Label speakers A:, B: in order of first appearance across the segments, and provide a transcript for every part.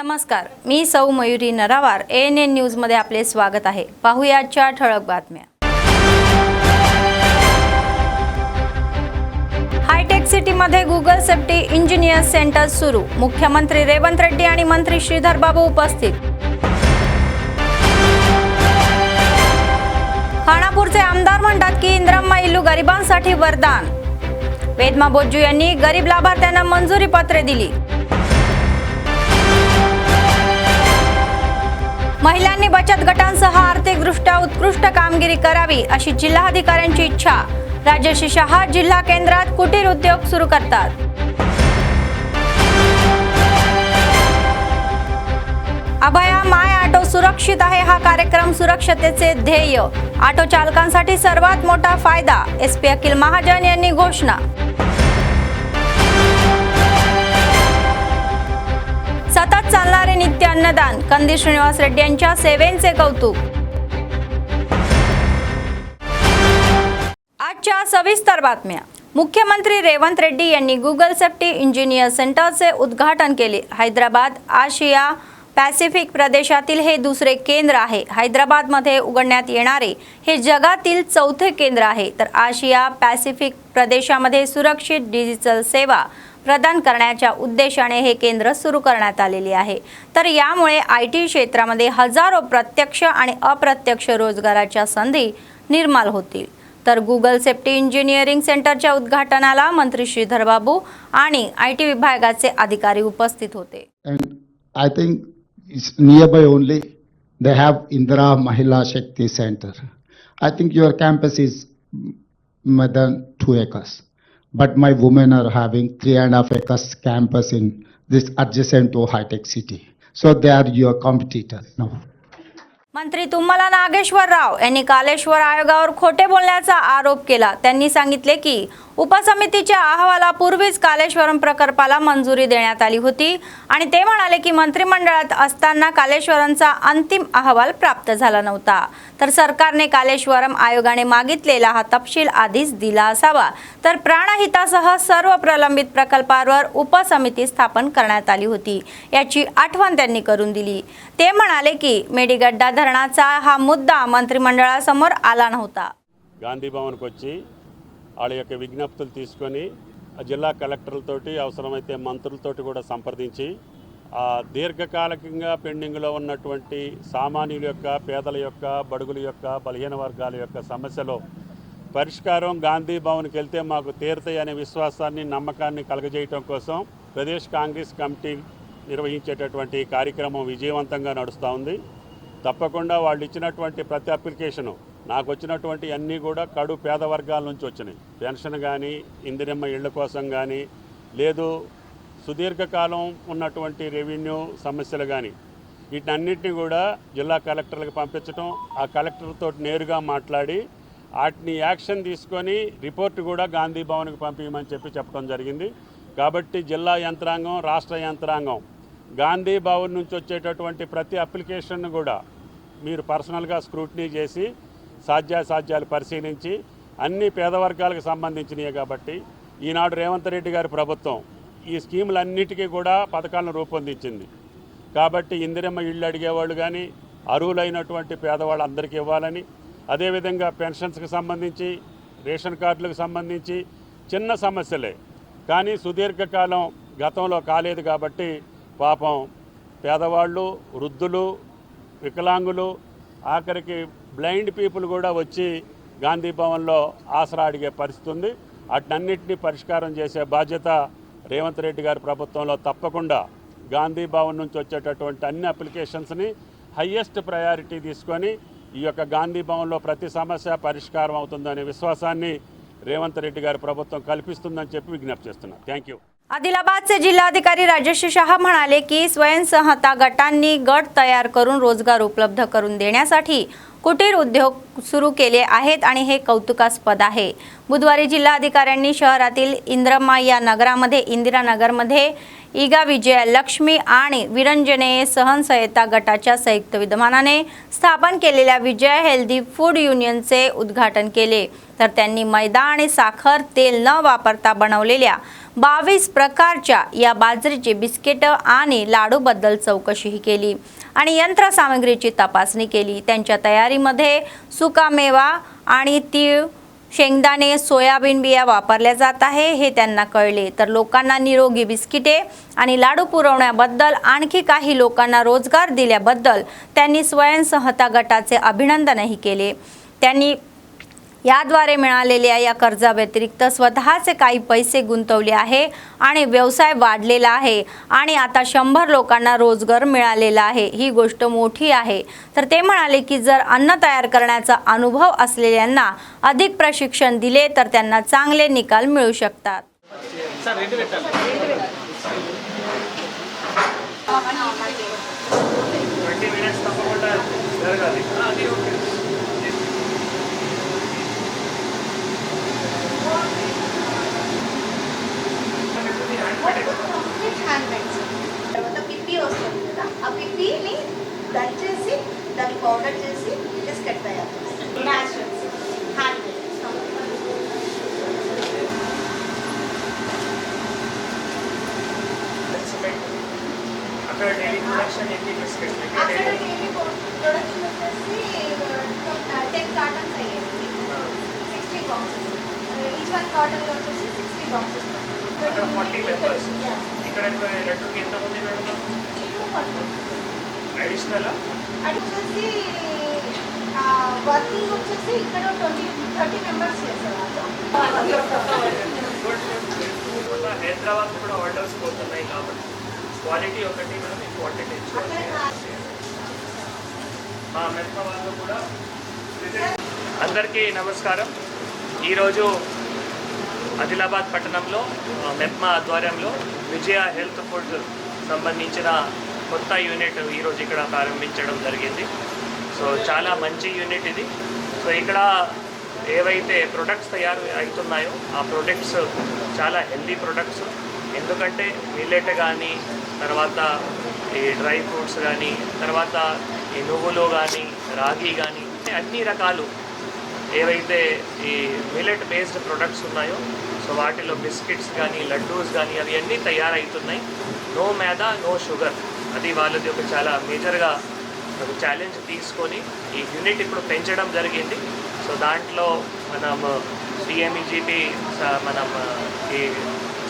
A: नमस्कार, मी सौ Mayuri नरावार। ANN news मध्ये आपले स्वागत आहे। पाहूया आजच्या ठळक बातम्या। हायटेक सिटी मध्ये गुगल सेफ्टी इंजिनियर सेंटर सुरू। मुख्यमंत्री रेवंत रेड्डी आणि मंत्री श्रीधर बाबू उपस्थित। खानापूरचे आमदार म्हणतात की इंदिरम्मा इल्लू गरिबांसाठी वरदान। वेदमा बोज्जू यांनी गरीब लाभार्थ्यांना मंजुरी पत्रे दिली। महिलांनी बचत गटांसह आर्थिकदृष्ट्या उत्कृष्ट कामगिरी करावी अशी जिल्हाधिकाऱ्यांची इच्छा। राजश्री शहा जिल्हा केंद्रात कुटीर उद्योग सुरू करतात। अभया माय ऑटो सुरक्षित आहे हा कार्यक्रम सुरक्षतेचे ध्येय। ऑटो चालकांसाठी सर्वात मोठा फायदा। SP अखिल महाजन यांनी घोषणा। सतत चालणारे नित्य अन्नदान। कंदी श्रीनिवास रेड्डी यांच्या सेवेंचे कौतुक। आजच्या सविस्तर बातम्या। मुख्यमंत्री रेवंत रेड्डी यांनी गुगल सेफ्टी इंजिनियर सेंटरचे उद्घाटन केले। हैदराबाद आशिया पॅसिफिक प्रदेशातील हे दुसरे केंद्र आहे। हैदराबादमध्ये उघडण्यात येणारे हे जगातील चौथे केंद्र आहे। तर आशिया पॅसिफिक प्रदेशामध्ये सुरक्षित डिजिटल सेवा प्रदान करण्याच्या उद्देशाने हे केंद्र सुरू करण्यात आलेले आहे। तर यामुळे IT क्षेत्रामध्ये हजारो प्रत्यक्ष आणि अप्रत्यक्ष रोजगाराच्या संधी निर्माण होतील। तर गुगल सेफ्टी इंजिनिअरिंग सेंटरच्या उद्घाटनाला मंत्री श्रीधर बाबू आणि IT विभागाचे अधिकारी उपस्थित होते।
B: I think it's nearby only. They have Indira Mahila Shakti Center. I think your campus is more than 2 acres. But my women are having 3.5 acres campus in this adjacent to high-tech city. So they are your competitor now.
A: मंत्री तुम्हाला नागेश्वर राव यांनी कालेश्वर आयोगावर खोटे बोलण्याचा आरोप केला। त्यांनी सांगितले की उपसमितीच्या अहवालापूर्वीच कालेश्वरम प्रकल्पाला मंजुरी देण्यात आली होती आणि ते म्हणाले की मंत्रिमंडळात असताना कालेश्वरमचा अंतिम अहवाल प्राप्त झाला नव्हता। तर सरकारने कालेश्वरम आयोगाने मागितलेला हा तपशील आधीच दिला असावा। तर प्राणहितासह सर्व प्रलंबित प्रकल्पांवर उपसमिती स्थापन करण्यात आली होती याची आठवण त्यांनी करून दिली। ते म्हणाले की मेडीगड्डा धरणाचा हा मुद्दा मंत्रिमंडळासमोर आला नव्हता।
C: గాంధీ భవన్కి వచ్చి వాళ్ళ యొక్క విజ్ఞప్తులు తీసుకొని జిల్లా కలెక్టర్లతోటి అవసరమైతే మంత్రులతోటి కూడా సంప్రదించి దీర్ఘకాలికంగా పెండింగ్లో ఉన్నటువంటి సామాన్యుల యొక్క పేదల యొక్క బడుగుల యొక్క బలహీన వర్గాల యొక్క సమస్యలో పరిష్కారం గాంధీ భవన్కి వెళ్తే మాకు తీరుతాయనే విశ్వాసాన్ని నమ్మకాన్ని కలగజేయడం కోసం ప్రదేశ్ కాంగ్రెస్ కమిటీ నిర్వహించేటటువంటి కార్యక్రమం విజయవంతంగా నడుస్తూ ఉంది। తప్పకుండా వాళ్ళు ఇచ్చినటువంటి ప్రతి అప్లికేషను నాకు వచ్చినటువంటి అన్నీ కూడా కడు పేద వర్గాల నుంచి వచ్చినాయి। పెన్షన్ కానీ ఇందిరమ్మ ఇళ్ల కోసం కానీ లేదు సుదీర్ఘకాలం ఉన్నటువంటి రెవెన్యూ సమస్యలు కానీ వీటన్నిటిని కూడా జిల్లా కలెక్టర్లకు పంపించడం ఆ కలెక్టర్తో నేరుగా మాట్లాడి వాటిని యాక్షన్ తీసుకొని రిపోర్ట్ కూడా గాంధీ భవన్కి పంపించమని చెప్పడం జరిగింది। కాబట్టి జిల్లా యంత్రాంగం రాష్ట్ర యంత్రాంగం గాంధీ భవన్ నుంచి వచ్చేటటువంటి ప్రతి అప్లికేషన్ను కూడా మీరు పర్సనల్గా స్క్రూటినీ చేసి సాధ్యాసాధ్యాలు పరిశీలించి అన్ని పేద వర్గాలకు సంబంధించినవి కాబట్టి ఈనాడు రేవంత్ రెడ్డి గారి ప్రభుత్వం ఈ స్కీములన్నిటికీ కూడా పథకాలను రూపొందించింది। కాబట్టి ఇందిరమ్మ ఇళ్ళు అడిగేవాళ్ళు కానీ అర్హులైనటువంటి పేదవాళ్ళందరికీ ఇవ్వాలని, అదేవిధంగా పెన్షన్స్కి సంబంధించి రేషన్ కార్డులకు సంబంధించి చిన్న సమస్యలే కానీ సుదీర్ఘకాలం గతంలో కాలేదు కాబట్టి పాపం పేదవాళ్ళు వృద్ధులు వికలాంగులు ఆఖరికి బ్లైండ్ పీపుల్ కూడా వచ్చి గాంధీ భవన్లో ఆసరా అడిగే పరిస్థితి ఉంది। వాటన్నిటిని పరిష్కారం చేసే బాధ్యత రేవంత్ రెడ్డి గారి ప్రభుత్వంలో తప్పకుండా గాంధీ భవన్ నుంచి వచ్చేటటువంటి అన్ని అప్లికేషన్స్ని హయ్యెస్ట్ ప్రయారిటీ తీసుకొని ఈ యొక్క గాంధీ భవన్లో ప్రతి సమస్య పరిష్కారం అవుతుందనే విశ్వాసాన్ని రేవంత్ రెడ్డి గారి ప్రభుత్వం కల్పిస్తుందని చెప్పి విజ్ఞప్తి చేస్తున్నా। Thank you.
A: आदिलाबादचे जिल्हाधिकारी राजश्री शहा म्हणाले की स्वयंसहायता गटांनी गट तयार करून रोजगार उपलब्ध करून देण्यासाठी कुटीर उद्योग सुरू केले आहेत आणि हे कौतुकास्पद आहे। बुधवारी जिल्हाधिकाऱ्यांनी शहरातील इंदिरम्मा या नगरामध्ये इंदिरानगरमध्ये ईगा विजय लक्ष्मी आणि विरंजनेय सहनसहायता गटाच्या संयुक्त विद्यमानाने स्थापन केलेल्या विजय हेल्दी फूड युनियनचे उद्घाटन केले। तर त्यांनी मैदा आणि साखर तेल न वापरता बनवलेल्या 22 प्रकारच्या या बाजरीची बिस्किटं आणि लाडूबद्दल चौकशीही केली आणि यंत्रसामग्रीची तपासणी केली। त्यांच्या तयारीमध्ये सुकामेवा आणि तीळ, शेंगदाणे, सोयाबीन बिया वापरल्या जात आहे हे त्यांना कळले। तर लोकांना निरोगी बिस्किटे आणि लाडू पुरवण्याबद्दल आणखी काही लोकांना रोजगार दिल्याबद्दल त्यांनी स्वयंसहायता गटाचे अभिनंदनही केले। त्यांनी याद्वारे मिळालेल्या या कर्जाव्यतिरिक्त स्वतःचे काही पैसे गुंतवले आहे आणि व्यवसाय वाढलेला आहे आणि आता 100 लोकांना रोजगार मिळालेला आहे। ही गोष्ट मोठी आहे। तर ते म्हणाले की जर अन्न तयार करण्याचा अनुभव असलेल्यांना अधिक प्रशिक्षण दिले तर त्यांना चांगले निकाल मिळू शकतात।
D: తర్వాత పిప్పి వస్తుంది కదా, ఆ పిప్పిని దంచేసి దాన్ని పౌడర్ చేసి బిస్కెట్ తయారు చేస్తాం। న్యాచురల్స్ హ్యాండ్
E: అక్కడ డైలీ ప్రొడక్షన్ ఏంటి బిస్కెట్స్
D: అక్కడ డైలీ ప్రొడక్షన్ వచ్చేసి 10 కార్టన్స్ అయ్యేది, 60 బాక్సెస్, ఈచ్ వన్ కార్టన్ వచ్చేసి 60 బాక్సెస్।
E: అక్కడ 40 మెంబర్స్, ఇక్కడ లడ్డూకి ఎంతమంది నడుపుతారు? అడిషనల్
D: అది వచ్చేసి వర్కింగ్ వచ్చేసి ఇక్కడ 30 మెంబర్స్ చేసేవాళ్ళు।
E: హైదరాబాద్ కూడా ఆర్డర్స్ పోతున్నాయి కాబట్టి క్వాలిటీ ఒకటి మనం ఇంపార్టెంట్ ఇచ్చుకోవాలి। మా మెట్మా వాళ్ళు కూడా అందరికీ నమస్కారం। ఈరోజు ఆదిలాబాద్ పట్టణంలో మెప్మా ఆధ్వర్యంలో విజయ హెల్త్ ఫుడ్ సంబంధించిన కొత్త యూనిట్ ఈరోజు ఇక్కడ ప్రారంభించడం జరిగింది। సో చాలా మంచి యూనిట్ ఇది। సో ఇక్కడ ఏవైతే ప్రొడక్ట్స్ తయారు అవుతున్నాయో ఆ ప్రొడక్ట్స్ చాలా హెల్దీ ప్రొడక్ట్స్, ఎందుకంటే మిల్లెట్ కానీ, తర్వాత ఈ డ్రై ఫ్రూట్స్ కానీ, తర్వాత ఈ నువ్వులు కానీ, రాగి కానీ, అన్ని రకాలు ఏవైతే ఈ మిల్లెట్ బేస్డ్ ప్రొడక్ట్స్ ఉన్నాయో సో వాటిలో బిస్కెట్స్ కానీ, లడ్డూస్ కానీ అవి అన్నీ తయారవుతున్నాయి। నో మైదా, నో షుగర్, అది వాళ్ళది ఒక చాలా మేజర్గా ఒక ఛాలెంజ్ తీసుకొని ఈ యూనిట్ ఇప్పుడు పెంచడం జరిగింది। సో దాంట్లో మనం పిఎంఈజీపీ మనం ఈ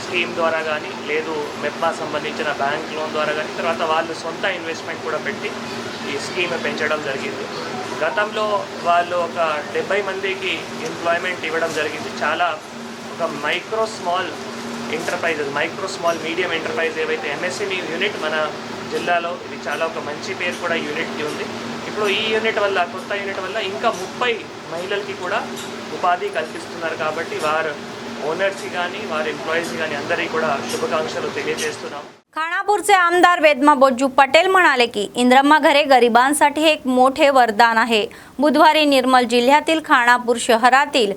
E: స్కీమ్ ద్వారా కానీ, లేదు మెప్మా సంబంధించిన బ్యాంక్ లోన్ ద్వారా కానీ, తర్వాత వాళ్ళు సొంత ఇన్వెస్ట్మెంట్ కూడా పెట్టి ఈ స్కీమ్ పెంచడం జరిగింది। గతంలో వాళ్ళు ఒక 70 మందికి ఎంప్లాయ్మెంట్ ఇవ్వడం జరిగింది। చాలా ఒక micro small enterprises, micro small medium enterprise ఏవైతే ఎంఎస్ఎంఈ యూనిట్ మన జిల్లాలో ఇది చాలా ఒక మంచి పేరు కూడా యూనిట్కి ఉంది। ఇప్పుడు ఈ యూనిట్ వల్ల, కొత్త యూనిట్ వల్ల ఇంకా 30 మహిళలకి కూడా ఉపాధి కల్పిస్తున్నారు కాబట్టి వారు ओनर्स गानी वार एम्प्लॉईज गानी अंदरिकी కూడా शुभकांक्षलू తెలియజేస్తున్నాం।
A: खानापूरचे आमदार वेदमा बोज्जू पटेल म्हणाले की इंद्रम्मा घरे गरिबांसाठी एक मोठे वरदान आहे। बुधवारी निर्मल जिल्ह्यातील खानापूर शहरातील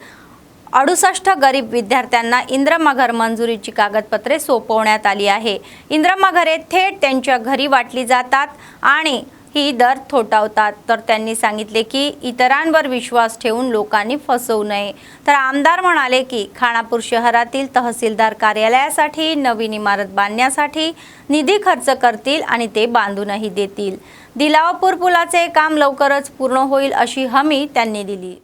A: 68 गरीब विद्यार्थ्यांना इंद्रम्मा घर मंजुरीची कागदपत्रे सोपवण्यात आली आहे। इंद्रम्मा घरे थेट त्यांच्या घरी वाटली जातात आणि ही दर थोटावतात। तर त्यांनी सांगितले की इतरांवर विश्वास ठेवून लोकांनी फसवू नये। तर आमदार म्हणाले की खानापूर शहरातील तहसीलदार कार्यालयासाठी नवीन इमारत बांधण्यासाठी निधी खर्च करतील आणि ते बांधूनही देतील। दिलावपूर पुलाचे काम लवकरच पूर्ण होईल अशी हमी त्यांनी दिली।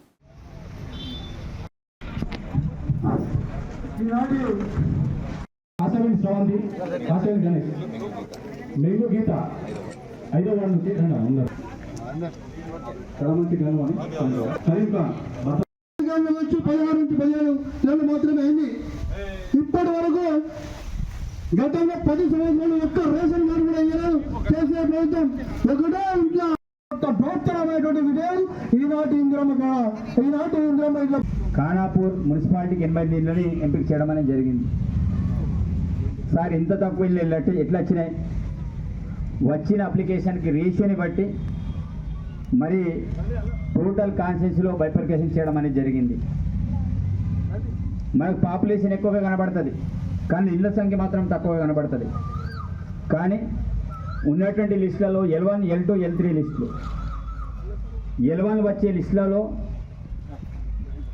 F: ఐదో వార్డు నుంచి ఉన్నారు కళమంచి కలవని సలీం ఖాన్ 16 నుంచి 15 నెలలు మాత్రమే అయింది। ఇప్పటి వరకు గతంలో 10 సంవత్సరాలు ఒక్క రేషన్ కార్డు కూడా ఇవ్వలేదు చేసే ప్రభుత్వం। ఒకటే ఇంట్లో ప్రోత్సాహమైనటువంటి విజయం ఈనాటి ఇంద్రమ్మ ఇట్లా
G: ఖానాపూర్ మున్సిపాలిటీకి 80 ఇళ్ళని ఎంపిక చేయడం అనేది జరిగింది। సార్ ఇంత తక్కువ ఇళ్ళు ఎట్లా వచ్చినాయి? వచ్చిన అప్లికేషన్కి రేషియోని బట్టి మరి టోటల్ కాన్స్టిట్యూన్సీలో బైఫర్కేషన్ చేయడం అనేది జరిగింది। మనకు పాపులేషన్ ఎక్కువగా కనబడుతుంది కానీ ఇళ్ళ సంఖ్య మాత్రం తక్కువగా కనబడుతుంది। కానీ ఉన్నటువంటి లిస్టులలో L1, L2, L3 లిస్టులు, L1 వచ్చే లిస్టులలో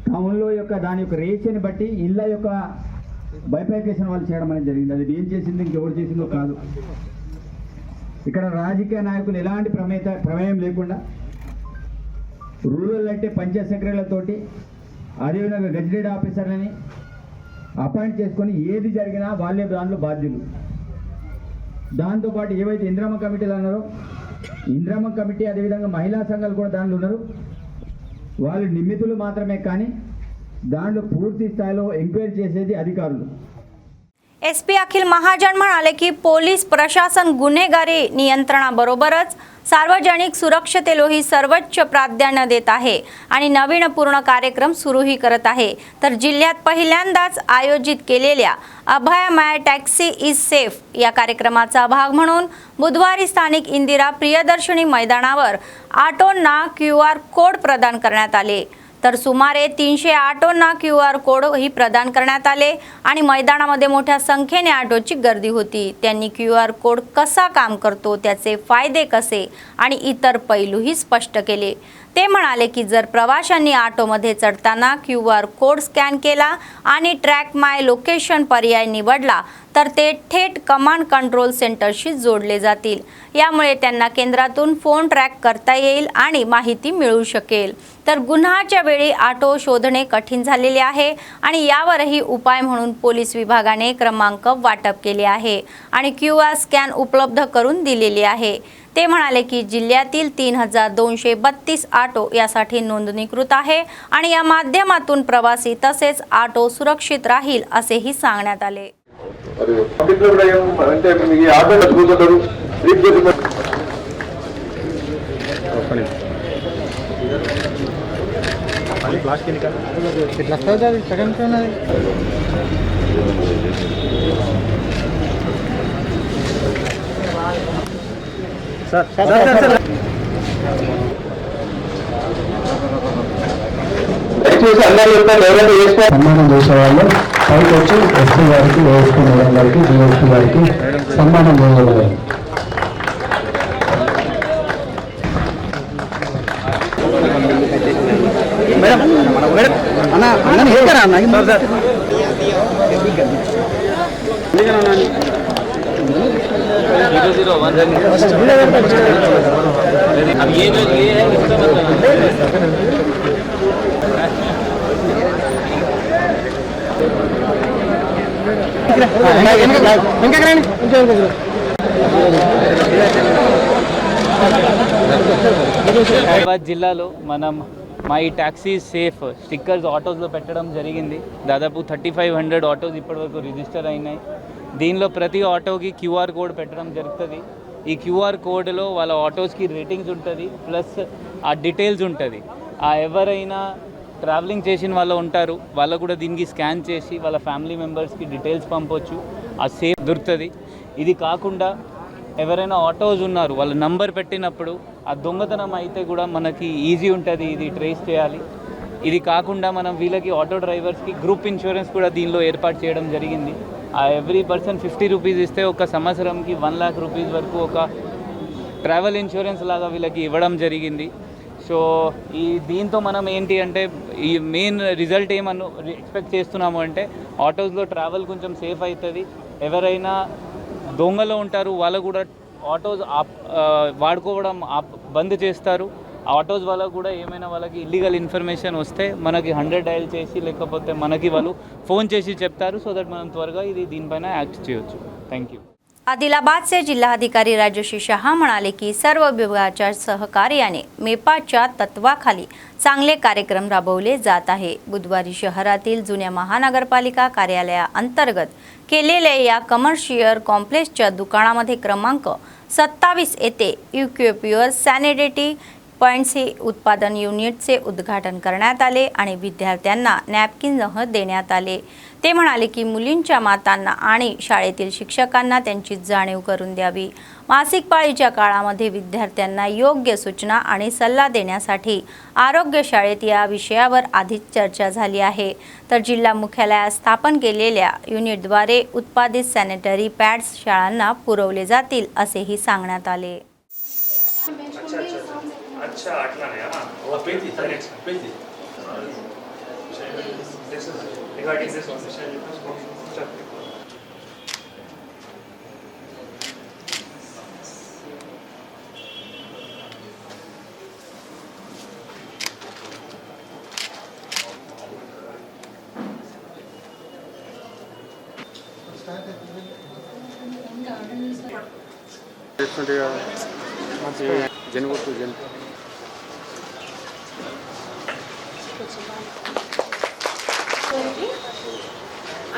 G: టౌన్లో యొక్క దాని యొక్క రేషియోని బట్టి ఇళ్ళ యొక్క బైఫర్కేషన్ వాళ్ళు చేయడం అనేది జరిగింది. అది ఏం చేసింది ఇంకెవరు చేసిందో కాదు. ఇక్కడ రాజకీయ నాయకులు ఎలాంటి ప్రమేయం లేకుండా రూరల్ అంటే పంచాయత్ సెక్రటరీలతోటి అదేవిధంగా గెజిటెడ్ ఆఫీసర్లని అపాయింట్ చేసుకొని ఏది జరిగినా వాళ్ళే దాంట్లో బాధ్యులు. దాంతోపాటు ఏవైతే ఇంద్రమ్మ కమిటీలు అన్నారో ఇంద్రమ్మ కమిటీ అదేవిధంగా మహిళా సంఘాలు కూడా దాంట్లో ఉన్నారు. వాళ్ళు నిమిత్తులు మాత్రమే, కానీ దాంట్లో పూర్తి స్థాయిలో ఎంక్వైరీ చేసేది అధికారులు.
A: एसपी अखिल महाजन म्हणाले की पोलीस प्रशासन गुन्हेगारी नियंत्रणाबरोबरच सार्वजनिक सुरक्षतेलाही सर्वोच्च प्राधान्य देत आहे आणि नवीनपूर्ण कार्यक्रम सुरूही करत आहे. तर जिल्ह्यात पहिल्यांदाच आयोजित केलेल्या अभय माय टॅक्सी इज सेफ या कार्यक्रमाचा भाग म्हणून बुधवारी स्थानिक इंदिरा प्रियदर्शनी मैदानावर ऑटोंना QR कोड प्रदान करण्यात आले. तर सुमारे 300 ऑटोंना QR कोड ही प्रदान करण्यात आले आणि मैदानामध्ये मोठ्या संख्येने ऑटोची गर्दी होती. त्यांनी QR कोड कसा काम करतो, त्याचे फायदे कसे आणि इतर पैलूही स्पष्ट केले. ते म्हणाले की जर प्रवाशांनी ऑटोमध्ये चढताना QR कोड स्कॅन केला आणि ट्रॅक माय लोकेशन पर्याय निवडला तर ते थेट कमांड कंट्रोल सेंटरशी जोडले जातील. यामुळे त्यांना केंद्रातून फोन ट्रॅक करता येईल आणि माहिती मिळू शकेल. तर गुन्ह्याच्या वेळी ऑटो शोधणे कठीण झालेले आहे आणि यावरही उपाय म्हणून पोलीस विभागाने क्रमांक वाटप केले आहे आणि QR स्कॅन उपलब्ध करून दिलेले आहे. ते म्हणाले की जिल्ह्यातील 3232 ऑटो यासाठी नोंदणीकृत आहे आणि या माध्यमातून प्रवासी तसेच ऑटो सुरक्षित राहील असेही सांगण्यात आले.
F: సన్మానం చేసేవాళ్ళు పైకి వచ్చి ఎస్పీ గారికి ఏఎస్పీ మేడం గారికి డిఎస్పీ గారికి సన్మానం చేయగలరు.
H: హైదరాబాద్ జిల్లాలో మనం మై ట్యాక్సీ సేఫ్ స్టిక్కర్స్ ఆటోస్లో పెట్టడం జరిగింది. దాదాపు 3500 ఆటోస్ ఇప్పటివరకు రిజిస్టర్ అయినాయి. దీనిలో ప్రతి ఆటోకి QR కోడ్ పెట్టడం జరుగుతుంది. ఈ QR కోడ్లో వాళ్ళ ఆటోస్కి రేటింగ్స్ ఉంటుంది, ప్లస్ ఆ డీటెయిల్స్ ఉంటుంది. ఆ ఎవరైనా ట్రావెలింగ్ చేసిన వాళ్ళు ఉంటారు, వాళ్ళు కూడా దీనికి స్కాన్ చేసి వాళ్ళ ఫ్యామిలీ మెంబర్స్కి డీటెయిల్స్ పంపొచ్చు. ఆ సేఫ్ దొరుకుతుంది. ఇది కాకుండా ఎవరైనా ఆటోస్ ఉన్నారు వాళ్ళ నంబర్ పెట్టినప్పుడు ఆ దొంగతనం అయితే కూడా మనకి ఈజీ ఉంటుంది, ఇది ట్రేస్ చేయాలి. ఇది కాకుండా మనం వీళ్ళకి ఆటో డ్రైవర్స్కి గ్రూప్ ఇన్సూరెన్స్ కూడా దీనిలో ఏర్పాటు చేయడం జరిగింది. ఆ ఎవ్రీ పర్సన్ 50 రూపీస్ ఇస్తే ఒక సంవత్సరంకి 1 లాక్ రూపీస్ వరకు ఒక ట్రావెల్ ఇన్సూరెన్స్ లాగా వీళ్ళకి ఇవ్వడం జరిగింది. సో దీంతో మనం ఏంటి అంటే ఈ మెయిన్ రిజల్ట్ ఏమన్నా ఎక్స్పెక్ట్ చేస్తున్నాము అంటే ఆటోస్లో ట్రావెల్ కొంచెం సేఫ్ అవుతుంది. ఎవరైనా దొంగలు ఉంటారు వాళ్ళు కూడా ఆటోస్ వాడుకోవడం బంద్ చేస్తారు. ఆటోస్ వాళ్ళకు కూడా ఏమైనా వాళ్ళకి ఇల్లీగల్ ఇన్ఫర్మేషన్ వస్తే మనకి 100 డయల్ చేసి లేకపోతే మనకి వాళ్ళు ఫోన్ చేసి చెప్తారు. సో దట్ మనం త్వరగా దీనిపైన యాక్ట్ చేయొచ్చు. Thank you.
A: आदिलाबादचे जिल्हाधिकारी राजश्री शहा म्हणाले की सर्व विभागाच्या सहकार्याने मेपाच्या तत्वाखाली चांगले कार्यक्रम राबवले जात आहे. बुधवारी शहरातील जुन्या महानगरपालिका कार्यालयाअंतर्गत केलेल्या या कमर्शियल कॉम्प्लेक्सच्या दुकानामध्ये क्रमांक 27 येथे इक्विप्युअर सॅनिटरी पॉइंट्स हे उत्पादन युनिटचे उद्घाटन करण्यात आले आणि विद्यार्थ्यांना नॅपकिनसह देण्यात आले. ते म्हणाले की मुलींच्या मातांना आणि शाळेतील शिक्षकांना त्यांची जाणीव करून द्यावी. मासिक पाळीच्या काळामध्ये विद्यार्थ्यांना योग्य सूचना आणि सल्ला देण्यासाठी आरोग्य शाळेत या विषयावर आधीच चर्चा झाली आहे. तर जिल्हा मुख्यालयात स्थापन केलेल्या युनिटद्वारे उत्पादित सॅनिटरी पॅड्स शाळांना पुरवले जातील असेही सांगण्यात आले.
E: अच्छा अట్లానే regarding this one సార్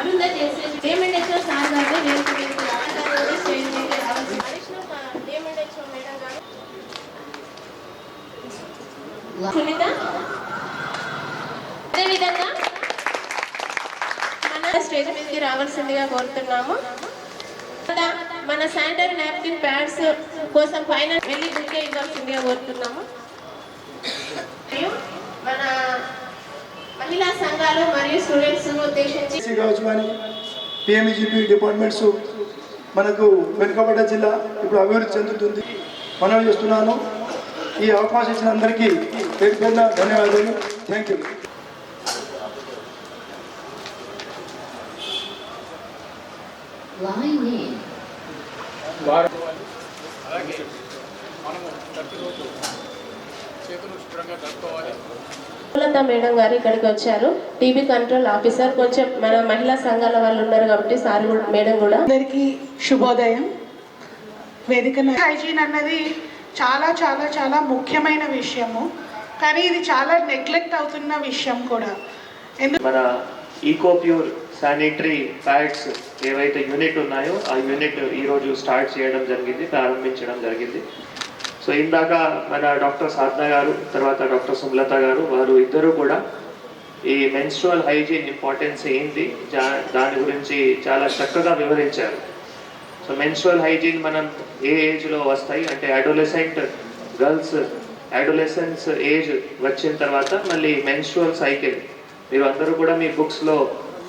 I: అనుందా చేసే పేమెంట్ హెచ్ఓ సార్ గారు వేరే స్టేజ్ మీద రావాల్సి అడిషనల్ పేమెంట్ హెచ్ఓ మేడం గారు సునీత అదేవిధంగా మన స్టేజ్ మీదకి రావాల్సిందిగా కోరుతున్నాము. మన శానిటరీ నాప్కిన్ ప్యాడ్స్ కోసం పైన వెళ్ళి బుక్ ఇవ్వాల్సిందిగా కోరుతున్నాము. మరియు మన మహిళా సంఘాలు మరియు స్టూడెంట్స్ ఉద్దేశించి
F: కావచ్చు కానీ పిఎంఈజీపీ డిపార్ట్మెంట్స్ మనకు వెనుకబడ్డ జిల్లా ఇప్పుడు అభివృద్ధి చెందుతుంది. మనం చేస్తున్నాను. ఈ అవకాశం ఇచ్చిన అందరికీ పేరు పేరున ధన్యవాదాలు. Thank you.
I: సుమలత మేడం గారు ఇక్కడికి వచ్చారు. TB control officer. కొంచెం మన మహిళా సంఘాల వాళ్ళు ఉన్నారు కాబట్టి సార్ మేడం కూడా.
J: అందరికీ శుభోదయం. వేదిక హైజీన్ అన్నది చాలా చాలా చాలా ముఖ్యమైన విషయము, కానీ ఇది చాలా నెగ్లెక్ట్ అవుతున్న విషయం కూడా.
E: మన ఈకోప్యూర్ శానిటరీ ప్యాడ్స్ ఏవైతే యూనిట్ ఉన్నాయో ఆ యూనిట్ ఈరోజు స్టార్ట్ చేయడం జరిగింది, ప్రారంభించడం జరిగింది. సో ఇందాక మన డాక్టర్ సాధన గారు, తర్వాత డాక్టర్ సుమలత గారు, వారు ఇద్దరు కూడా ఈ మెన్స్ట్రువల్ హైజీన్ ఇంపార్టెన్స్ ఏంటి దాని గురించి చాలా చక్కగా వివరించారు. సో మెన్స్ట్రువల్ హైజీన్ మనం ఏ ఏజ్లో వస్తాయి అంటే అడోలెసెంట్ గర్ల్స్, అడోలెసెన్స్ ఏజ్ వచ్చిన తర్వాత మళ్ళీ మెన్స్ట్రువల్ సైకిల్ మీరు అందరూ కూడా మీ బుక్స్లో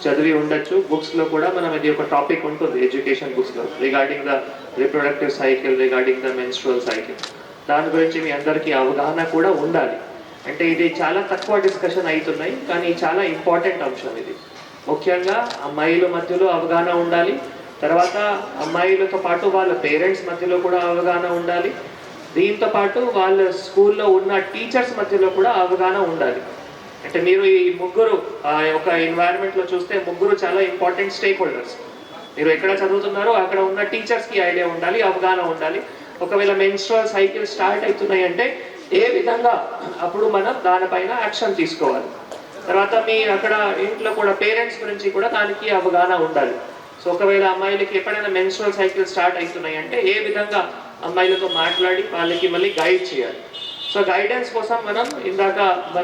E: చదివి ఉండొచ్చు. బుక్స్లో కూడా మనం ఇది ఒక టాపిక్ ఉంటుంది ఎడ్యుకేషన్ బుక్స్లో regarding the reproductive cycle, regarding the menstrual cycle. దాని గురించి మీ అందరికీ అవగాహన కూడా ఉండాలి. అంటే ఇది చాలా తక్కువ డిస్కషన్ అవుతున్నాయి, కానీ చాలా ఇంపార్టెంట్ అంశం ఇది. ముఖ్యంగా అమ్మాయిల మధ్యలో అవగాహన ఉండాలి, తర్వాత అమ్మాయిలతో పాటు వాళ్ళ పేరెంట్స్ మధ్యలో కూడా అవగాహన ఉండాలి, దీంతో పాటు వాళ్ళ స్కూల్లో ఉన్న టీచర్స్ మధ్యలో కూడా అవగాహన ఉండాలి. అంటే మీరు ఈ ముగ్గురు ఒక ఎన్వైరన్మెంట్లో చూస్తే ముగ్గురు చాలా ఇంపార్టెంట్ స్టేక్ హోల్డర్స్. మీరు ఎక్కడ చదువుతున్నారో అక్కడ ఉన్న టీచర్స్కి ఐడియా ఉండాలి, అవగాహన ఉండాలి. ఒకవేళ మెన్స్ట్రువల్ సైకిల్ స్టార్ట్ అవుతున్నాయి అంటే ఏ విధంగా అప్పుడు మనం దానిపైన యాక్షన్ తీసుకోవాలి. తర్వాత మీ అక్కడ ఇంట్లో కూడా పేరెంట్స్ గురించి కూడా దానికి అవగాహన ఉండాలి. సో ఒకవేళ అమ్మాయిలకి ఎప్పుడైనా మెన్స్ట్రువల్ సైకిల్ స్టార్ట్ అవుతున్నాయి అంటే ఏ విధంగా అమ్మాయిలతో మాట్లాడి వాళ్ళకి మళ్ళీ గైడ్ చేయాలి. సో గైడెన్స్ కోసం మనం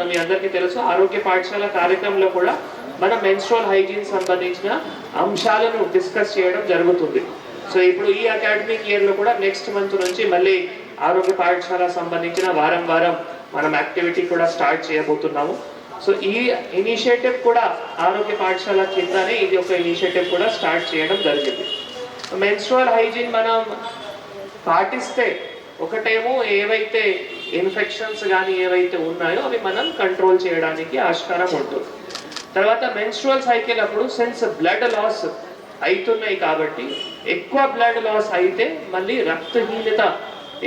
E: మీ అందరికీ తెలుసు ఆరోగ్య పాఠశాల కార్యక్రమంలో కూడా మనం మెన్స్ట్రువల్ హైజీన్ సంబంధించిన అంశాలను డిస్కస్ చేయడం జరుగుతుంది. సో ఇప్పుడు ఈ అకాడమిక్ ఇయర్లో కూడా నెక్స్ట్ మంత్ నుంచి మళ్ళీ ఆరోగ్య పాఠశాల సంబంధించిన వారం మనం యాక్టివిటీ కూడా స్టార్ట్ చేయబోతున్నాము. సో ఈ ఇనిషియేటివ్ కూడా ఆరోగ్య పాఠశాల కిందనే ఇది ఒక ఇనిషియేటివ్ కూడా స్టార్ట్ చేయడం జరిగింది. మెన్స్ట్రువల్ హైజీన్ మనం పాటిస్తే ఒకటేమో ఏవైతే ఇన్ఫెక్షన్స్ కానీ ఏవైతే ఉన్నాయో అవి మనం కంట్రోల్ చేయడానికి ఆస్కారం ఉంటుంది. తర్వాత మెన్స్ట్రువల్ సైకిల్ అప్పుడు సిన్స్ బ్లడ్ లాస్ అవుతున్నాయి కాబట్టి ఎక్కువ బ్లడ్ లాస్ అయితే మళ్ళీ రక్తహీనత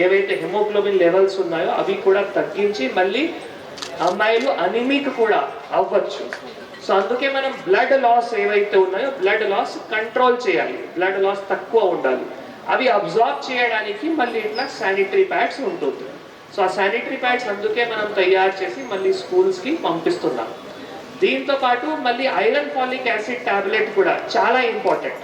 E: ఏవైతే హెమోగ్లోబిన్ లెవెల్స్ ఉన్నాయో అవి కూడా తగ్గించి మళ్ళీ అమ్మాయిలు అనీమిక్ కూడా అవ్వచ్చు. సో అందుకే మనం బ్లడ్ లాస్ ఏవైతే ఉన్నాయో బ్లడ్ లాస్ కంట్రోల్ చేయాలి, బ్లడ్ లాస్ తక్కువ ఉండాలి. అవి అబ్జార్బ్ చేయడానికి మళ్ళీ ఇట్లా శానిటరీ ప్యాడ్స్ ఉంటుంది. సో ఆ శానిటరీ ప్యాడ్స్ అందుకే మనం తయారు చేసి మళ్ళీ స్కూల్స్కి పంపిస్తున్నాం. దీంతో పాటు మళ్ళీ ఐరన్ ఫాలిక్ యాసిడ్ టాబ్లెట్ కూడా చాలా ఇంపార్టెంట్.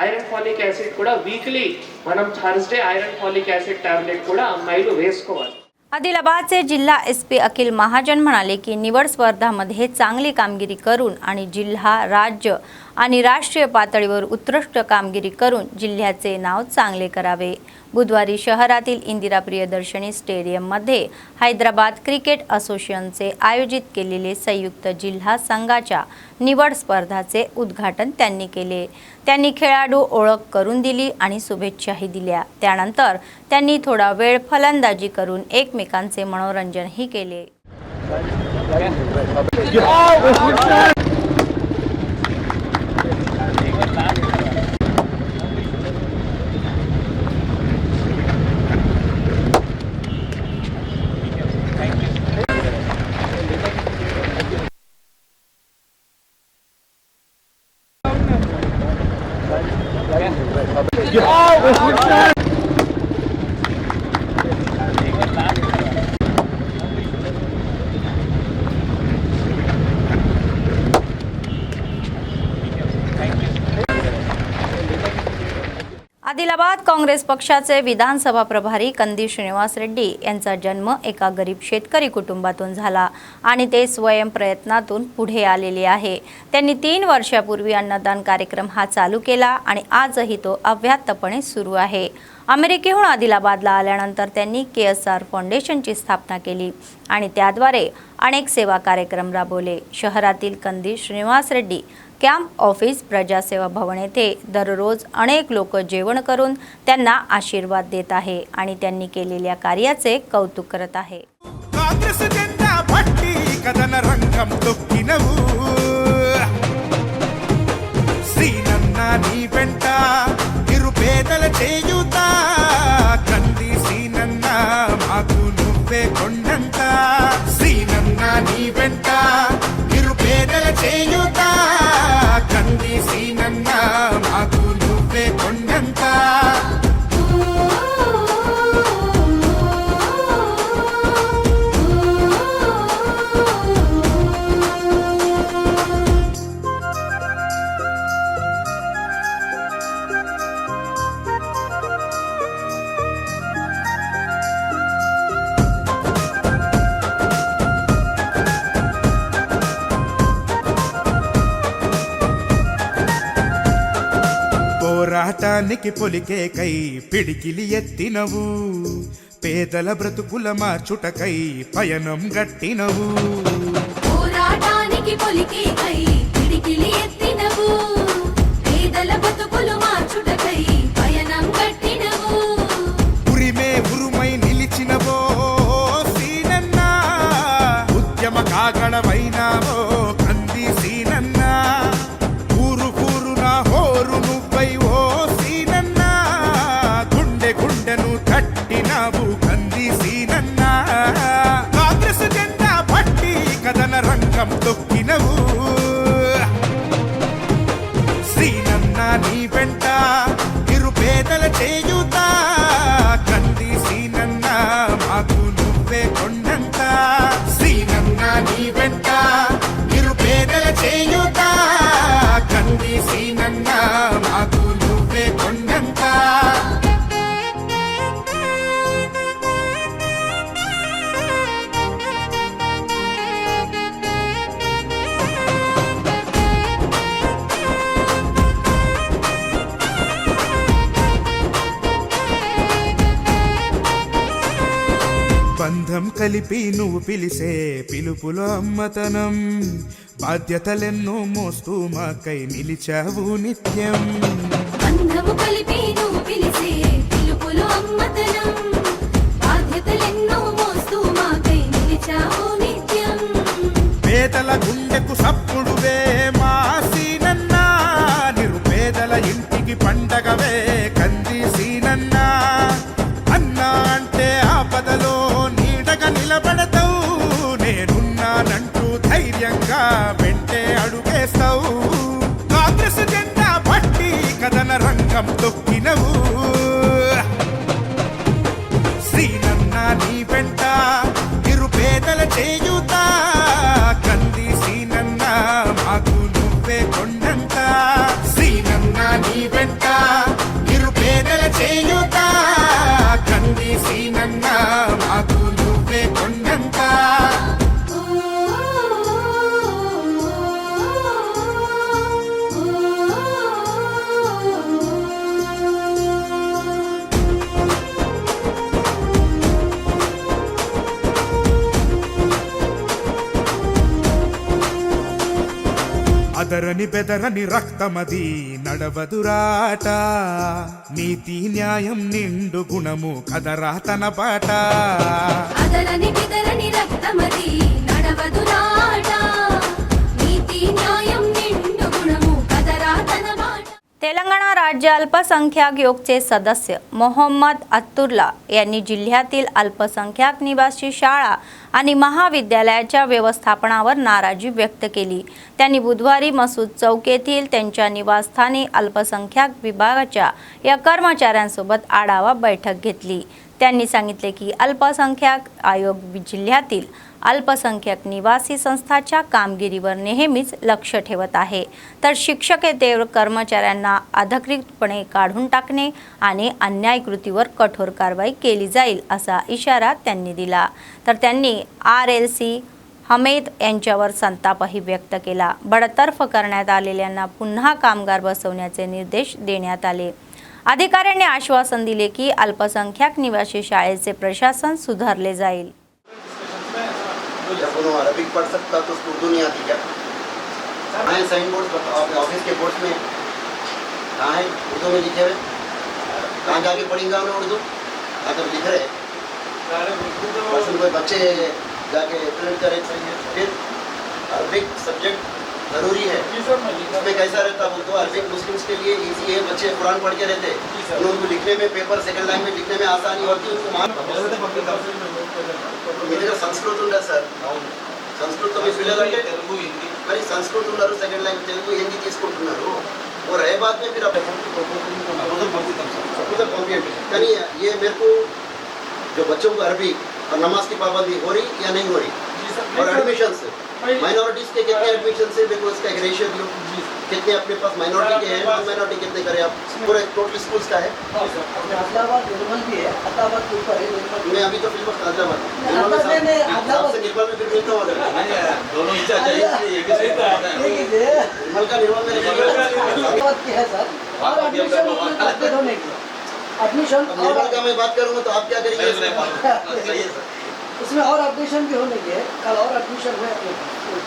E: ఐరన్ ఫాలిక్ యాసిడ్ కూడా వీక్లీ మనం థర్స్డే ఐरन फॉलिक ॲसिड टॅबलेट కూడా అమ్మాయిలు వేసుకోవాలి.
A: आदिलाबादचे जिल्हा एसपी अखिल महाजन म्हणाले की निवड स्पर्धामध्ये चांगली कामगिरी करून आणि जिल्हा राज्य आणि राष्ट्रीय पातळीवर उत्कृष्ट कामगिरी करून जिल्ह्याचे नाव चांगले करावे. बुधवारी शहरातील इंदिरा प्रियदर्शनी स्टेडियममध्ये हैदराबाद क्रिकेट असोसिएशनचे आयोजित केलेले संयुक्त जिल्हा संघाच्या निवड स्पर्धाचे उद्घाटन त्यांनी केले. त्यांनी खेळाडू ओळख करून दिली आणि शुभेच्छाही दिल्या. त्यानंतर त्यांनी थोडा वेळ फलंदाजी करून एकमेकांचे मनोरंजनही केले. आदिलाबाद काँग्रेस पक्षाचे विधानसभा प्रभारी कंदी श्रीनिवास रेड्डी यांचा जन्म एका गरीब शेतकरी कुटुंबातून झाला आणि ते स्वयं प्रयत्नातून पुढे आलेले आहे. त्यांनी 3 वर्षापूर्वी अन्नदान कार्यक्रम हा चालू केला आणि आजही तो अव्याहतपणे सुरू आहे. अमेरिकेहून आदिलाबादला आल्यानंतर त्यांनी KSR फाउंडेशनची स्थापना केली आणि त्याद्वारे अनेक सेवा कार्यक्रम राबवले. शहरातील कंदी श्रीनिवास रेड्डी कॅम्प ऑफिस प्रजासेवा भवन येथे दररोज अनेक लोक जेवण करून त्यांना आशीर्वाद देत आहे आणि त्यांनी केलेल्या कार्याचे कौतुक करत आहे.
K: కాంగ్రెస్ జెండా పట్టి కథన రంగం తొక్కినవు శ్రీనన్న నీ వెంట నిరుపేదల చేయుతా కంది శ్రీనన్న మాకు నువ్వే కొండంత శ్రీనన్న నీ వెంట నిరుపేదల చేయుతా కంది శ్రీనన్న మాకు నువ్వే కొండంత పోరాటానికి పొలికేకై పిడికిలి ఎత్తినవు పేదల బ్రతుకుల మార్చుటకై పయనం గట్టినవు
I: పోరాటానికి పొలికేకై పిడికిలి ఎత్తినవు పేదల బతుకులు మార్చుటకై పయనం గట్టినవు
K: ఉరిమే ఉరుమై నిలిచినవో సీనన్న ఉద్యమ కాగడవైనావో కంది సీనన్న ఊరు ఊరున హోరు నువ్వై ఓ సీనన్న గుండె గుండెను కట్టినావు కంది సీనన్న కాంగ్రెస్ జెండా పట్టి కథన రంగం తొక్కినవు శ్రీనన్న నీ వెంట నిరుపేదల చేయుతా కంది శ్రీనన్న మాకు నువ్వే కొండంత శ్రీనన్న నీ వెంట నిరుపేదల చేయుతా కంది శ్రీనన్న మాకు నువ్వే కొండంత బంధం కలిపి నువ్వు పిలిసే పిలుపులో అమ్మతనం బాధ్యతలెన్నో మోస్తూ మాకై నిలిచావు నిత్యం
I: బంధము కలిపి నువ్వు పిలిసే పిలుపులో అమ్మతనం బాధ్యతలెన్నో మోస్తూ మాకై నిలిచావు నిత్యం
K: పేదల గుండెకు సప్పుడువే మా సీనన్న నిరుపేదల ఇంటికి పండగవే కంది సీనన్న అన్నా అంటే ఆపదలో నీడగా నిలబడతావు నేనున్నానంటూ ధైర్యంగా వెంటే అడుగేస్తావు కాంగ్రెస్ జెండా పట్టి కథన రంగం తొక్కినవు శ్రీనన్న నీ వెంట నిరుపేదల చేయుతా కంది శ్రీనన్న మాకు నువ్వే కొండంత శ్రీనన్న నీ వెంట నిరుపేదల చేయుతా కంది శ్రీనన్న మాకు నువ్వే కొండంత అదరని బెదరని రక్తమది నడవదురాట నీతి న్యాయం నిండు గుణము కదరా తన బాట
I: అదలని బిదలని రక్తమది నడవదురాట నీతి న్యాయం నిండు గుణము కదరా తన బాట.
A: तेलंगणा राज्य अल्पसंख्याक आयोगचे सदस्य मोहम्मद अत्तुल्ला यांनी जिल्ह्यातील अल्पसंख्याक निवासी शाळा आणि महाविद्यालयाच्या व्यवस्थापनावर नाराजी व्यक्त केली। त्यांनी बुधवारी मसूद चौक येथील त्यांच्या निवासस्थानी अल्पसंख्याक विभागाच्या या कर्मचाऱ्यांसोबत आढावा बैठक घेतली। त्यांनी सांगितले की अल्पसंख्याक आयोग जिल्ह्यातील अल्पसंख्याक निवासी संस्थांच्या कामगिरीवर नेहमीच लक्ष ठेवत आहे, तर शिक्षकेतर कर्मचाऱ्यांना अधिकृतपणे काढून टाकणे आणि अन्याय कृतीवर कठोर कारवाई केली जाईल असा इशारा त्यांनी दिला। तर त्यांनी RLC हमेद यांच्यावर संतापही व्यक्त केला। बडतर्फ करण्यात आलेल्यांना पुन्हा कामगार बसवण्याचे निर्देश देण्यात आले। अधिकाऱ्यांनी आश्वासन दिले की अल्पसंख्याक निवासी शाळेचे प्रशासन सुधारले जाईल।
L: जब उन्होंने अरबिक पढ़ सकता तो उसको उर्दू नहीं आती क्या? कहाँ है साइन बोर्ड ऑफिस के बोर्ड में? कहाँ है उर्दू में लिखे हुए? कहाँ जाके पढ़ेंगे उन्हें उर्दू? अगर लिख रहे पर्सन कोई बच्चे जाके प्रिंट करे फिर अरबिक सब्जेक्ट जरूरी है। इसमें कैसा रहता बोलते हो अरबिक मुस्लिम्स के लिए इजी है, बच्चे कुरान पढ़ के रहते हैं, उनको लिखने में पेपर सेकंड लैंग्वेज लिखने में आसानी होती है, उनको मेरे संस्कृत उंडा सर संस्कृत तो पिల్లలంటే మరి సంస్కృతం ఉన్నారు సెకండ్ లాంగ్వేజ్ తెలుగు హిందీ తీసుకుంటున్నారు और रहे बात में फिर आप यानी ये मेरे को जो बच्चों को अरबी और नमाज की पाबंदी हो रही या नहीं हो रही और एडमिशन से माइनॉरिटीज के कितने एडमिशन से देखो इसका एक रेशियो दियो कितने अपने पास माइनॉरिटी के हैं नॉन माइनॉरिटी कितने करें आप पूरे टोटल स्कूल्स का है मैं अभी तो फिलहाल हैदराबाद से निर्मल में फिर मिलता हूँ दोनों निर्मल का निर्मल में निर्मल का मैं बात करूँगा तो आप क्या करेंगे
F: उसमें और एडमिशन भी होने के कल और एडमिशन है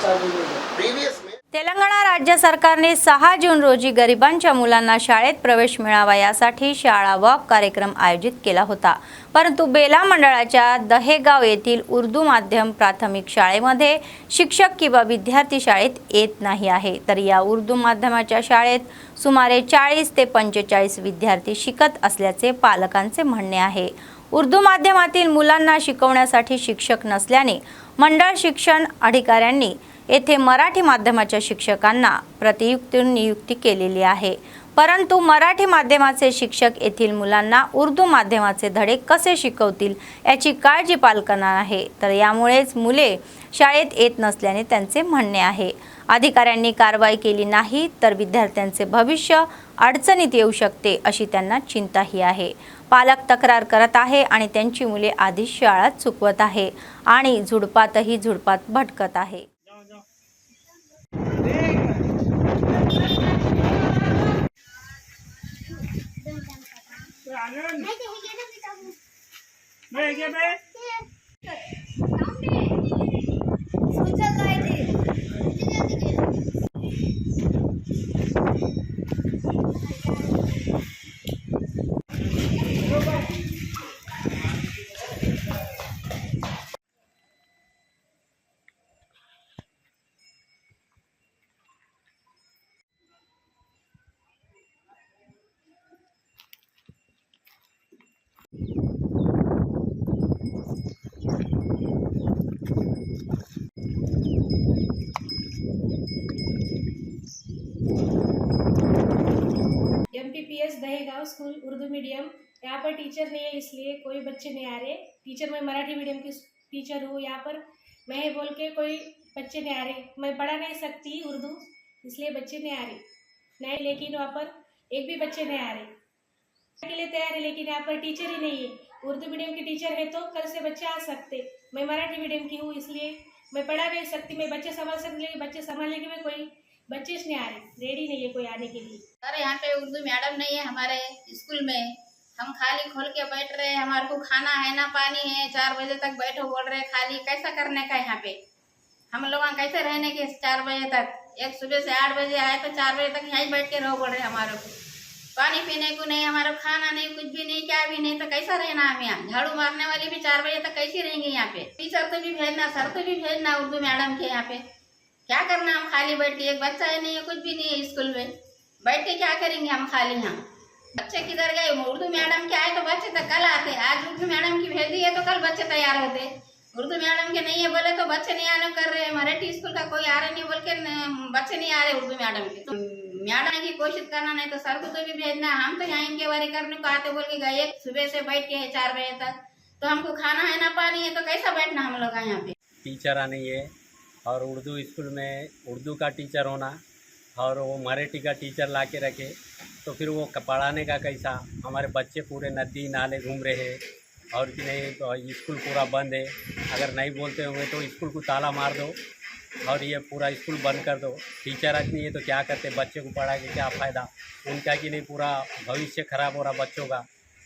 F: 4 दिन में
L: प्रीवियस में
A: तेलंगणा राज्य सरकारने 6 जून रोजी गरिबांच्या मुलांना शाळेत प्रवेश मिळावा यासाठी शाळा वॉक कार्यक्रम आयोजित केला होता, परंतु बेला मंडळाच्या दहेगाव येथील उर्दू माध्यम प्राथमिक शाळेमध्ये शिक्षक किंवा विद्यार्थी शाळेत येत नाही आहे। तर या उर्दू माध्यमाच्या शाळेत सुमारे 40 ते 45 विद्यार्थी शिकत असल्याचे पालकांचे म्हणणे आहे। उर्दू माध्यमातील मुलांना शिकवण्यासाठी शिक्षक नसल्याने मंडळ शिक्षण अधिकाऱ्यांनी येथे मराठी माध्यमाच्या शिक्षकांना प्रतियुक्तून नियुक्ती केलेली आहे, परंतु मराठी माध्यमाचे शिक्षक येथील मुलांना उर्दू माध्यमाचे धडे कसे शिकवतील याची काळजी पालकांना आहे। तर यामुळेच मुले शाळेत येत नसल्याने त्यांचे म्हणणे आहे। अधिकाऱ्यांनी कारवाई केली नाही तर विद्यार्थ्यांचे भविष्य अडचणीत येऊ शकते अशी त्यांना चिंताही आहे। पालक तक्रार करत आहे आणि त्यांची मुले आधी शाळा चुकवत आहे आणि झुडपात भटकत आहे।
I: MPPS Dahegaon school Urdu medium, यहाँ पर टीचर नहीं है इसलिए कोई बच्चे नहीं आ रहे। टीचर मैं मराठी मीडियम की टीचर हूँ, यहाँ पर मैं बोल के कोई बच्चे नहीं आ रहे। मैं पढ़ा नहीं सकती उर्दू इसलिए बच्चे नहीं आ रहे नहीं, लेकिन वहाँ पर एक भी बच्चे नहीं आ रहे के लिए तैयार है, लेकिन यहाँ पर टीचर ही नहीं है। उर्दू मीडियम की टीचर है तो कल से बच्चे आ सकते। मैं मराठी मीडियम की हूँ इसलिए मैं पढ़ा नहीं सकती, मैं बच्चे संभाल सकती, लेकिन बच्चे संभालने के में कोई बच्चे नहीं आ रहे, रेडी नहीं है कोई आने के लिए।
M: अरे यहाँ पे उर्दू मैडम नहीं है हमारे स्कूल में, हम खाली खोल के बैठ रहे हैं। हमारे को खाना है ना पानी है, 4 बजे तक बैठो बोल रहे खाली, कैसा करने का यहाँ पे हम लोग कैसे रहने के 4 बजे तक। एक सुबह से 8 बजे आए तो 4 बजे तक यहीं बैठ के रहो बोल रहे हमारे को। पानी पीने को नहीं, हमारा खाना नहीं, कुछ भी नहीं, क्या भी नहीं, तो कैसा रहना हम यहाँ। झाड़ू मारने वाली भी 4 बजे तक कैसी रहेंगे यहाँ पे। टीचर तो भी भेजना, सर तो भी भेजना उर्दू मैडम के यहाँ पे। क्या करना हम खाली बैठ के, एक बच्चा है नहीं है, कुछ भी नहीं है स्कूल में। बैठ के क्या करेंगे हम खाली यहाँ। बच्चे किधर गए? उर्दू मैडम के आए तो बच्चे तो कल आते, आज उर्दू मैडम की भेज दी है तो कल बच्चे तैयार होते। उर्दू मैडम के नहीं है बोले तो बच्चे नहीं आने कर रहे, मराठी स्कूल का कोई आ रहा नहीं बोल के बच्चे नहीं आ रहे उर्दू मैडम के। तो मैडम की कोशिश करना, नहीं तो सर को तो भी भेजना। हम तो यहाँ इंक्वायरी करने को आते बोल के गए, सुबह से बैठ के है 4 बजे तक, तो हमको खाना है ना पानी है, तो कैसा बैठना हम लोग यहाँ पे।
N: टीचर आनी है और उर्दू स्कूल में उर्दू का टीचर होना और वो मराठी का टीचर ला के रखे तो फिर वो पढ़ाने का कैसा। हमारे बच्चे पूरे नदी नाले घूम रहे हैं और कि नहीं तो स्कूल पूरा बंद है। अगर नहीं बोलते होंगे तो स्कूल को ताला मार दो और ये पूरा स्कूल बंद कर दो। टीचर नहीं है तो क्या करते, बच्चे को पढ़ा के क्या फ़ायदा उनका कि नहीं, पूरा भविष्य खराब हो रहा बच्चों का।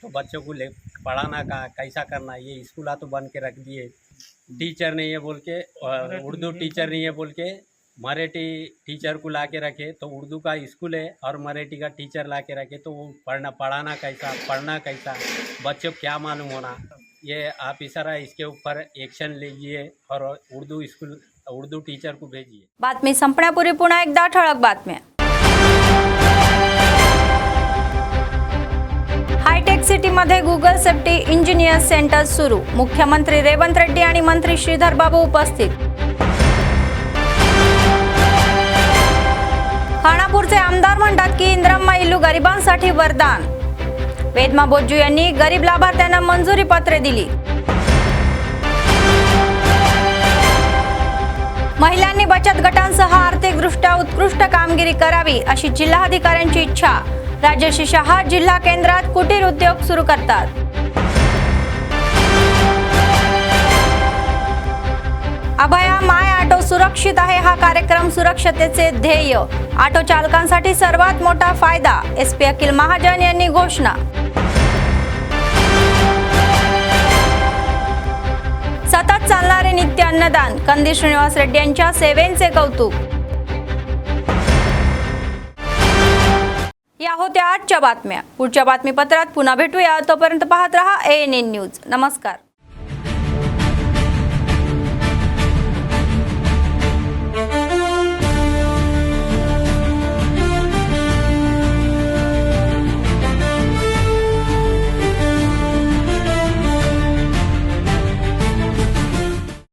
N: तो बच्चों को पढ़ाना का कैसा करना, ये स्कूल तो बंद के रख दिए। टीचर नहीं है बोल के, उर्दू टीचर नहीं है बोल के मराठी टीचर को ला के रखे, तो उर्दू का स्कूल है और मराठी का टीचर ला के रखे तो वो पढ़ाना कैसा, पढ़ना कैसा, बच्चों को क्या मालूम होना। ये आप इशारा इसके ऊपर एक्शन लीजिए और उर्दू टीचर को भेजिए।
A: बातमी संपण्यापूर्वी पुन्हा एकदा ठळक बातम्या। हायटेक सिटीमध्ये गुगल सेफ्टी इंजिनियर सेंटर सुरू, मुख्यमंत्री रेवंत रेड्डी आणि मंत्री श्रीधर बाबू उपस्थित। खानापूरचे आमदार म्हणतात की इंदिरम्मा इल्लू गरिबांसाठी वरदान। वेदमा बोज्जू यांनी गरीब लाभार्थ्यांना मंजुरी पत्रे दिली। महिलांनी बचत गटांसह आर्थिकदृष्ट्या उत्कृष्ट कामगिरी करावी अशी जिल्हाधिकाऱ्यांची इच्छा। राजश्री शहा जिल्हा केंद्रात कुटीर उद्योग सुरू करतात। अभया माय ऑटो सुरक्षित आहे हा कार्यक्रम सुरक्षतेचे ध्येय, ऑटो चालकांसाठी सर्वात मोठा फायदा, एसपी अखिल महाजन यांनी घोषणा। सतत चालणारे नित्य अन्नदान, कंदी श्रीनिवास रेड्डी यांच्या सेवेंचे कौतुक। या होत्या आजच्या बातम्या। पुढच्या बातमीपत्रात पुन्हा भेटूया, तोपर्यंत पाहत रहा ANN न्यूज। नमस्कार।